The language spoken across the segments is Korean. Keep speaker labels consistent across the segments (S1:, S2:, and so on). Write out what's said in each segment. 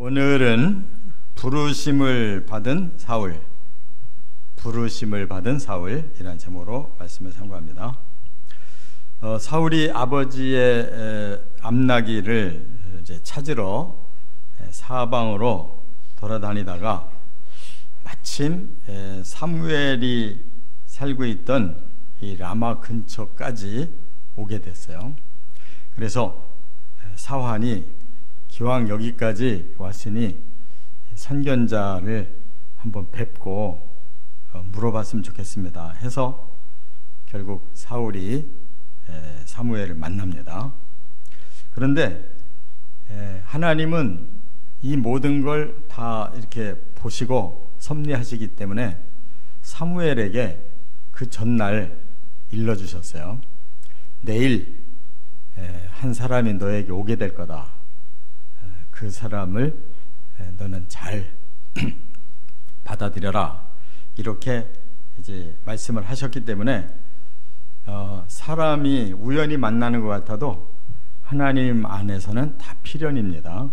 S1: 오늘은 부르심을 받은 사울이라는 제목으로 말씀을 참고합니다. 사울이 아버지의 암나귀를 이제 찾으러 사방으로 돌아다니다가 마침 사무엘이 살고 있던 이 라마 근처까지 오게 됐어요. 그래서 사환이 기왕 여기까지 왔으니 선견자를 한번 뵙고 물어봤으면 좋겠습니다 해서 결국 사울이 사무엘을 만납니다. 그런데 하나님은 이 모든 걸 다 이렇게 보시고 섭리하시기 때문에 사무엘에게 그 전날 일러주셨어요. 내일 한 사람이 너에게 오게 될 거다. 그 사람을 너는 잘 받아들여라. 이렇게 이제 말씀을 하셨기 때문에 사람이 우연히 만나는 것 같아도 하나님 안에서는 다 필연입니다.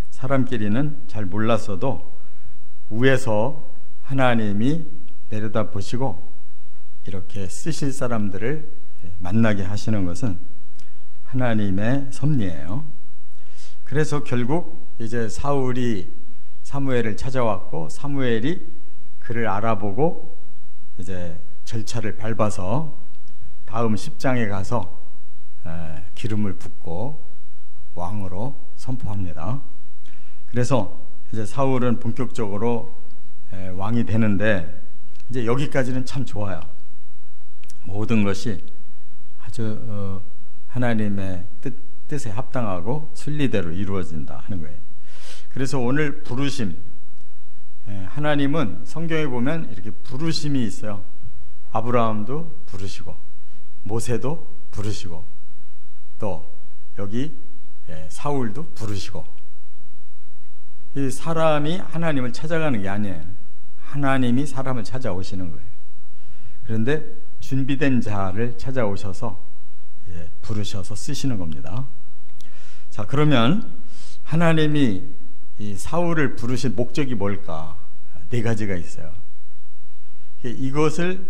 S1: 사람끼리는 잘 몰랐어도 위에서 하나님이 내려다 보시고 이렇게 쓰실 사람들을 만나게 하시는 것은 하나님의 섭리예요. 그래서 결국 이제 사울이 사무엘을 찾아왔고 사무엘이 그를 알아보고 이제 절차를 밟아서 다음 10장에 가서 기름을 붓고 왕으로 선포합니다. 그래서 이제 사울은 본격적으로 왕이 되는데 이제 여기까지는 참 좋아요. 모든 것이 아주 하나님의 뜻에 합당하고 순리대로 이루어진다 하는 거예요. 그래서 오늘 부르심, 하나님은 성경에 보면 이렇게 부르심이 있어요. 아브라함도 부르시고 모세도 부르시고 또 여기 사울도 부르시고, 이 사람이 하나님을 찾아가는 게 아니에요. 하나님이 사람을 찾아오시는 거예요. 그런데 준비된 자를 찾아오셔서 부르셔서 쓰시는 겁니다. 자, 그러면 하나님이 이 사울을 부르신 목적이 뭘까? 네 가지가 있어요. 이것을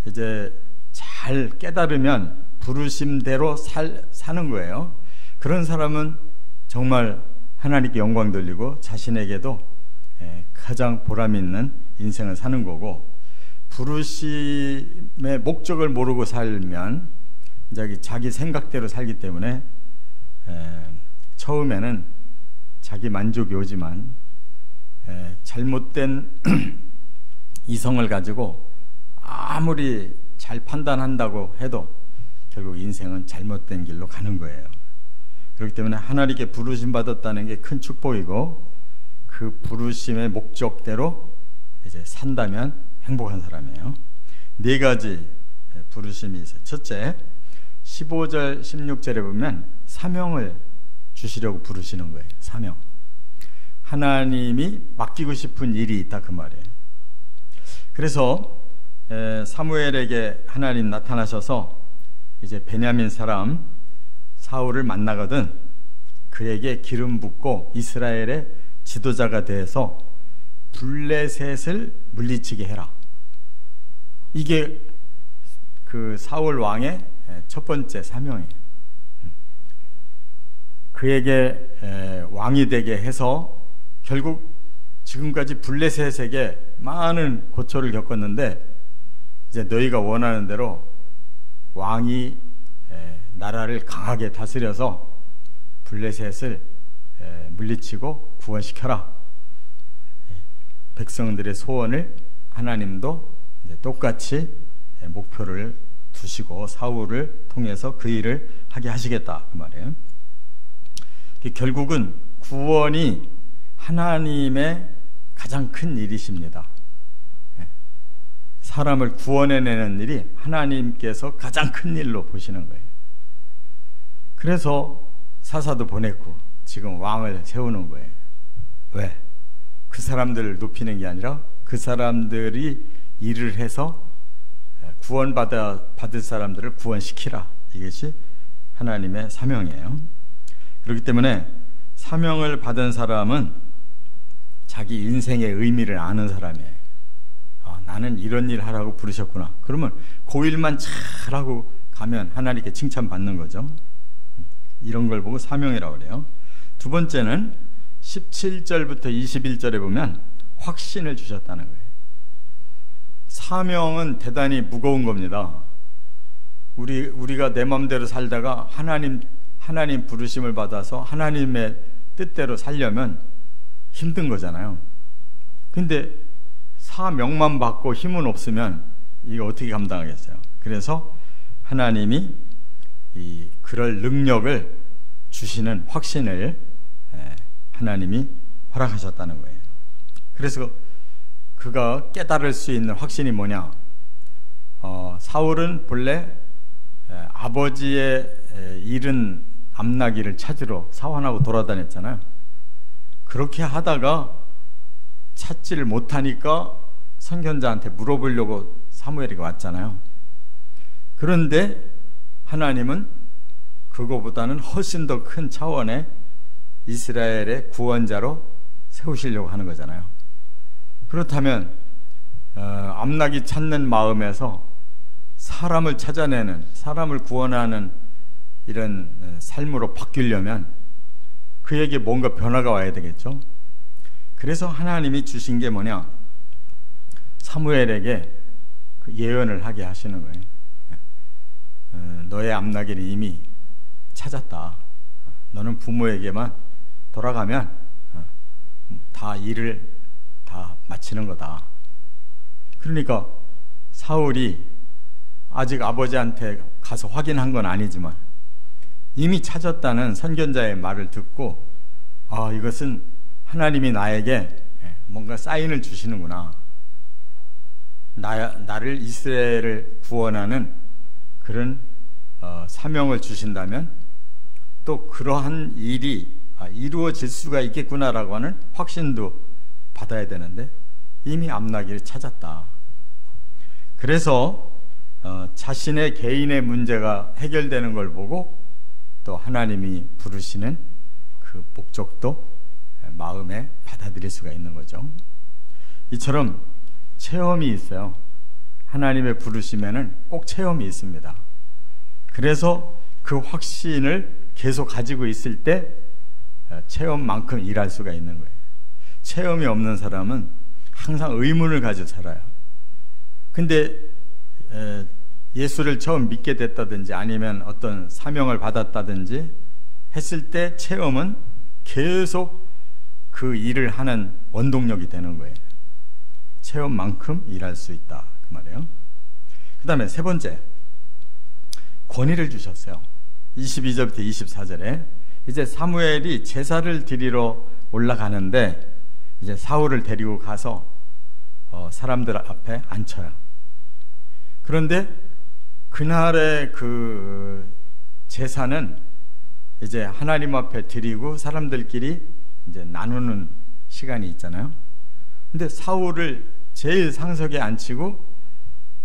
S1: 이제 잘 깨달으면 부르심대로 사는 거예요. 그런 사람은 정말 하나님께 영광 돌리고 자신에게도 가장 보람 있는 인생을 사는 거고, 부르심의 목적을 모르고 살면 자기 생각대로 살기 때문에 처음에는 자기 만족이 오지만 잘못된 이성을 가지고 아무리 잘 판단한다고 해도 결국 인생은 잘못된 길로 가는 거예요. 그렇기 때문에 하나님께 부르심 받았다는 게 큰 축복이고, 그 부르심의 목적대로 이제 산다면 행복한 사람이에요. 네 가지 부르심이 있어요. 첫째, 15절 16절에 보면 사명을 주시려고 부르시는 거예요. 사명. 하나님이 맡기고 싶은 일이 있다 그 말이에요. 그래서 사무엘에게 하나님 나타나셔서 이제 베냐민 사람 사울을 만나거든 그에게 기름 붓고 이스라엘의 지도자가 돼서 블레셋을 물리치게 해라. 이게 그 사울 왕의 첫 번째 사명이에요. 그에게 왕이 되게 해서 결국 지금까지 블레셋에게 많은 고초를 겪었는데 이제 너희가 원하는 대로 왕이 나라를 강하게 다스려서 블레셋을 물리치고 구원시켜라. 백성들의 소원을 하나님도 이제 똑같이 목표를 두시고 사울을 통해서 그 일을 하게 하시겠다 그 말이에요. 결국은 구원이 하나님의 가장 큰 일이십니다. 사람을 구원해내는 일이 하나님께서 가장 큰 일로 보시는 거예요. 그래서 사사도 보냈고 지금 왕을 세우는 거예요. 왜? 그 사람들을 높이는 게 아니라 그 사람들이 일을 해서 구원받을 사람들을 구원시키라. 이것이 하나님의 사명이에요. 그렇기 때문에 사명을 받은 사람은 자기 인생의 의미를 아는 사람이에요. 아, 나는 이런 일 하라고 부르셨구나. 그러면 그 일만 잘하고 가면 하나님께 칭찬받는 거죠. 이런 걸 보고 사명이라고 그래요. 두 번째는 17절부터 21절에 보면 확신을 주셨다는 거예요. 사명은 대단히 무거운 겁니다. 우리가 내 마음대로 살다가 하나님 부르심을 받아서 하나님의 뜻대로 살려면 힘든 거잖아요. 근데 사명만 받고 힘은 없으면 이거 어떻게 감당하겠어요? 그래서 하나님이 그럴 능력을 주시는 확신을 하나님이 허락하셨다는 거예요. 그래서 그가 깨달을 수 있는 확신이 뭐냐? 사울은 본래 아버지의 잃은 암나귀를 찾으러 사환하고 돌아다녔잖아요. 그렇게 하다가 찾지를 못하니까 선견자한테 물어보려고 사무엘이 왔잖아요. 그런데 하나님은 그거보다는 훨씬 더 큰 차원의 이스라엘의 구원자로 세우시려고 하는 거잖아요. 그렇다면 암나귀 찾는 마음에서 사람을 찾아내는, 사람을 구원하는 이런 삶으로 바뀌려면 그에게 뭔가 변화가 와야 되겠죠. 그래서 하나님이 주신 게 뭐냐? 사무엘에게 그 예언을 하게 하시는 거예요. 너의 암나귀는 이미 찾았다. 너는 부모에게만 돌아가면 다 일을 다 마치는 거다. 그러니까 사울이 아직 아버지한테 가서 확인한 건 아니지만 이미 찾았다는 선견자의 말을 듣고 이것은 하나님이 나에게 뭔가 사인을 주시는구나. 나를 이스라엘을 구원하는 그런 사명을 주신다면 또 그러한 일이 이루어질 수가 있겠구나라고 하는 확신도 받아야 되는데 이미 암나귀를 찾았다. 그래서 자신의 개인의 문제가 해결되는 걸 보고 또 하나님이 부르시는 그 목적도 마음에 받아들일 수가 있는 거죠. 이처럼 체험이 있어요. 하나님의 부르심에는 꼭 체험이 있습니다. 그래서 그 확신을 계속 가지고 있을 때 체험만큼 일할 수가 있는 거예요. 체험이 없는 사람은 항상 의문을 가지고 살아요. 근데 예수를 처음 믿게 됐다든지 아니면 어떤 사명을 받았다든지 했을 때 체험은 계속 그 일을 하는 원동력이 되는 거예요. 체험만큼 일할 수 있다 그 말이에요. 그 다음에 세 번째, 권위를 주셨어요. 22절부터 24절에 이제 사무엘이 제사를 드리러 올라가는데 이제 사울을 데리고 가서 사람들 앞에 앉혀요. 그런데 그날의 그 제사는 이제 하나님 앞에 드리고 사람들끼리 이제 나누는 시간이 있잖아요. 근데 사울을 제일 상석에 앉히고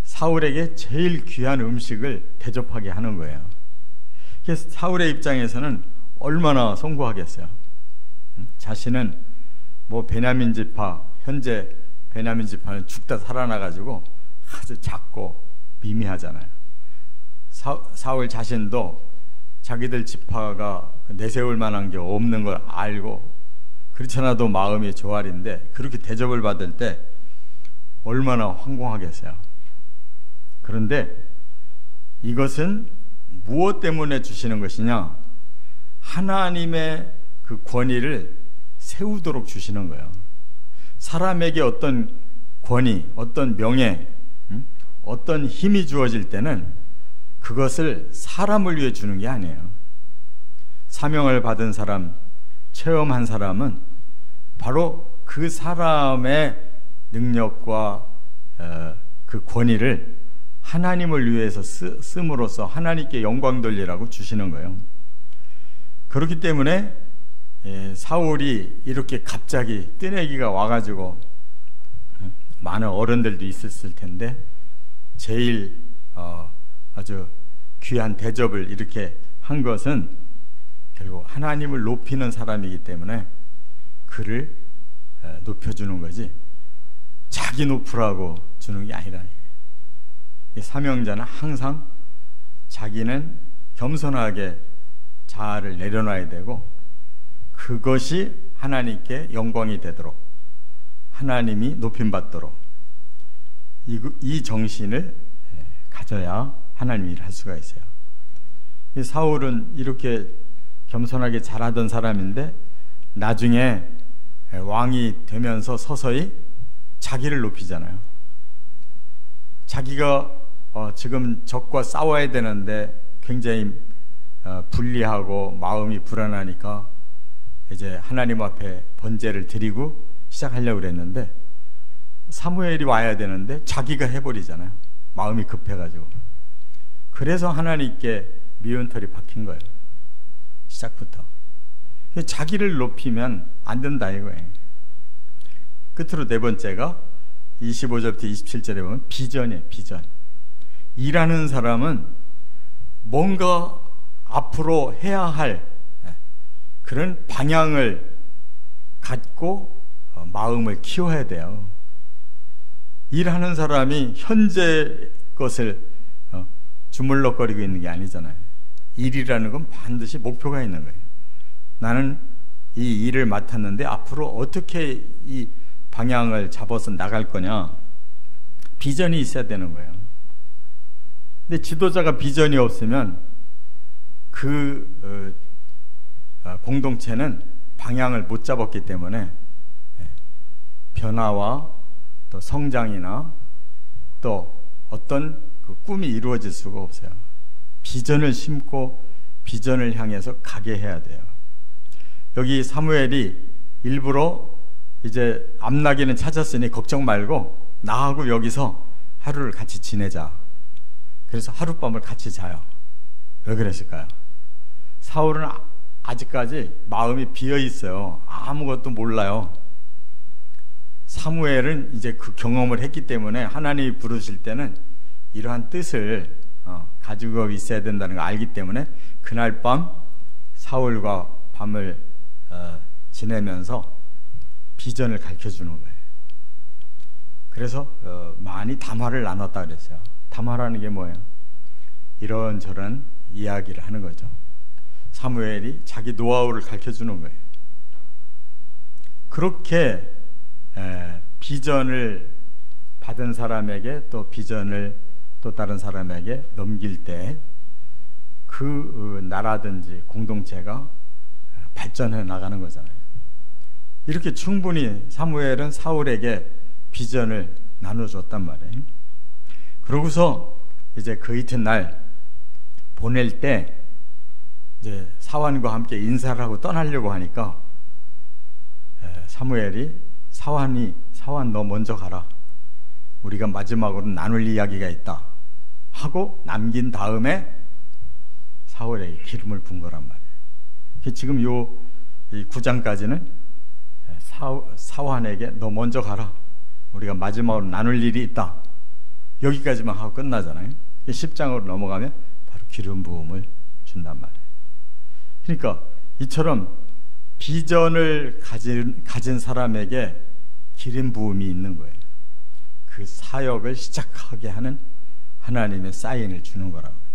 S1: 사울에게 제일 귀한 음식을 대접하게 하는 거예요. 그래서 사울의 입장에서는 얼마나 송구하겠어요. 자신은 뭐 베냐민 지파, 현재 베냐민 지파는 죽다 살아나가지고 아주 작고 미미하잖아요. 사울 자신도 자기들 지파가 내세울 만한 게 없는 걸 알고 그렇지 않아도 마음이 조아린데 그렇게 대접을 받을 때 얼마나 황공하겠어요. 그런데 이것은 무엇 때문에 주시는 것이냐? 하나님의 그 권위를 세우도록 주시는 거예요. 사람에게 어떤 권위, 어떤 명예, 어떤 힘이 주어질 때는 그것을 사람을 위해 주는 게 아니에요. 사명을 받은 사람, 체험한 사람은 바로 그 사람의 능력과 그 권위를 하나님을 위해서 씀으로써 하나님께 영광 돌리라고 주시는 거예요. 그렇기 때문에 사울이 이렇게 갑자기 뜨내기가 와가지고 많은 어른들도 있었을 텐데 제일 아주 귀한 대접을 이렇게 한 것은 결국 하나님을 높이는 사람이기 때문에 그를 높여주는 거지 자기 높으라고 주는 게 아니라, 사명자는 항상 자기는 겸손하게 자아를 내려놔야 되고 그것이 하나님께 영광이 되도록, 하나님이 높임받도록 이 정신을 가져야 하나님 일을 할 수가 있어요. 사울은 이렇게 겸손하게 잘하던 사람인데 나중에 왕이 되면서 서서히 자기를 높이잖아요. 자기가 지금 적과 싸워야 되는데 굉장히 불리하고 마음이 불안하니까 이제 하나님 앞에 번제를 드리고 시작하려고 그랬는데 사무엘이 와야 되는데 자기가 해버리잖아요. 마음이 급해가지고. 그래서 하나님께 미운 털이 박힌 거예요. 시작부터. 자기를 높이면 안 된다 이거예요. 끝으로 네 번째가 25절부터 27절에 보면 비전이에요. 비전. 일하는 사람은 뭔가 앞으로 해야 할 그런 방향을 갖고 마음을 키워야 돼요. 일하는 사람이 현재 것을 주물럭거리고 있는 게 아니잖아요. 일이라는 건 반드시 목표가 있는 거예요. 나는 이 일을 맡았는데 앞으로 어떻게 이 방향을 잡아서 나갈 거냐, 비전이 있어야 되는 거예요. 근데 지도자가 비전이 없으면 그 공동체는 방향을 못 잡았기 때문에 변화와 또 성장이나 또 어떤 그 꿈이 이루어질 수가 없어요. 비전을 심고 비전을 향해서 가게 해야 돼요. 여기 사무엘이 일부러 이제 암나기는 찾았으니 걱정 말고 나하고 여기서 하루를 같이 지내자. 그래서 하룻밤을 같이 자요. 왜 그랬을까요? 사울은 아직까지 마음이 비어 있어요. 아무것도 몰라요. 사무엘은 이제 그 경험을 했기 때문에 하나님이 부르실 때는 이러한 뜻을 가지고 있어야 된다는 걸 알기 때문에 그날 밤 사울과 밤을 지내면서 비전을 가르쳐주는 거예요. 그래서 많이 담화를 나눴다 그랬어요. 담화라는 게 뭐예요? 이런저런 이야기를 하는 거죠. 사무엘이 자기 노하우를 가르쳐주는 거예요. 그렇게 비전을 받은 사람에게 또 비전을 또 다른 사람에게 넘길 때 그 나라든지 공동체가 발전해 나가는 거잖아요. 이렇게 충분히 사무엘은 사울에게 비전을 나눠줬단 말이에요. 그러고서 이제 그 이튿날 보낼 때 이제 사환과 함께 인사를 하고 떠나려고 하니까 사무엘이 사환 너 먼저 가라. 우리가 마지막으로 나눌 이야기가 있다 하고 남긴 다음에 사울에게 기름을 분 거란 말이에요. 지금 이 9장까지는 사환에게 너 먼저 가라. 우리가 마지막으로 나눌 일이 있다. 여기까지만 하고 끝나잖아요. 10장으로 넘어가면 바로 기름 부음을 준단 말이에요. 그러니까 이처럼 비전을 가진 사람에게 기름 부음이 있는 거예요. 그 사역을 시작하게 하는 하나님의 사인을 주는 거라고.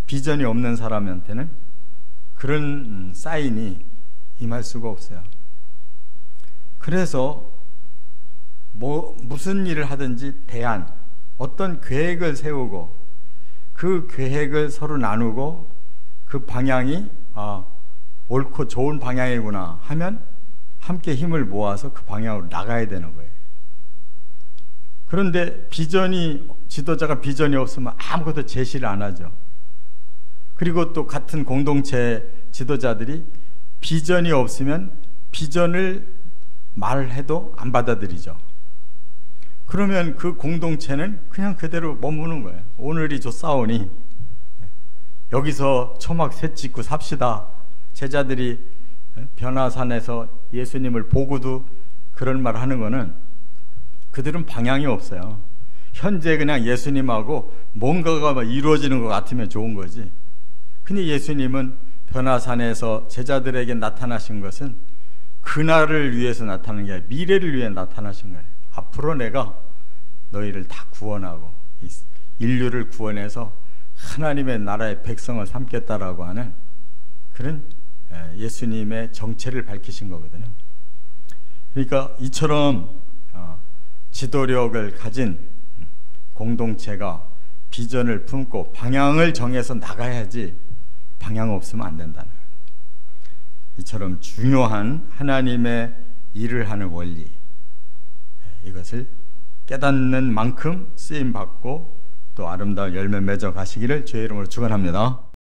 S1: 비전이 없는 사람한테는 그런 사인이 임할 수가 없어요. 그래서 무슨 일을 하든지 대안, 어떤 계획을 세우고 그 계획을 서로 나누고 그 방향이 옳고 좋은 방향이구나 하면 함께 힘을 모아서 그 방향으로 나가야 되는 거예요. 그런데 지도자가 비전이 없으면 아무것도 제시를 안 하죠. 그리고 또 같은 공동체 지도자들이 비전이 없으면 비전을 말해도 안 받아들이죠. 그러면 그 공동체는 그냥 그대로 머무는 거예요. 오늘이 좋사오니 여기서 초막 셋 짓고 삽시다. 제자들이 변화산에서 예수님을 보고도 그런 말 하는 거는 그들은 방향이 없어요. 현재 그냥 예수님하고 뭔가가 이루어지는 것 같으면 좋은 거지. 근데 예수님은 변화산에서 제자들에게 나타나신 것은 그날을 위해서 나타나는 게 아니라 미래를 위해 나타나신 거예요. 앞으로 내가 너희를 다 구원하고 인류를 구원해서 하나님의 나라의 백성을 삼겠다라고 하는 그런 예수님의 정체를 밝히신 거거든요. 그러니까 이처럼 지도력을 가진 공동체가 비전을 품고 방향을 정해서 나가야지 방향 없으면 안 된다는 거예요. 이처럼 중요한 하나님의 일을 하는 원리, 이것을 깨닫는 만큼 쓰임받고 또 아름다운 열매 맺어 가시기를 주의 이름으로 축원합니다.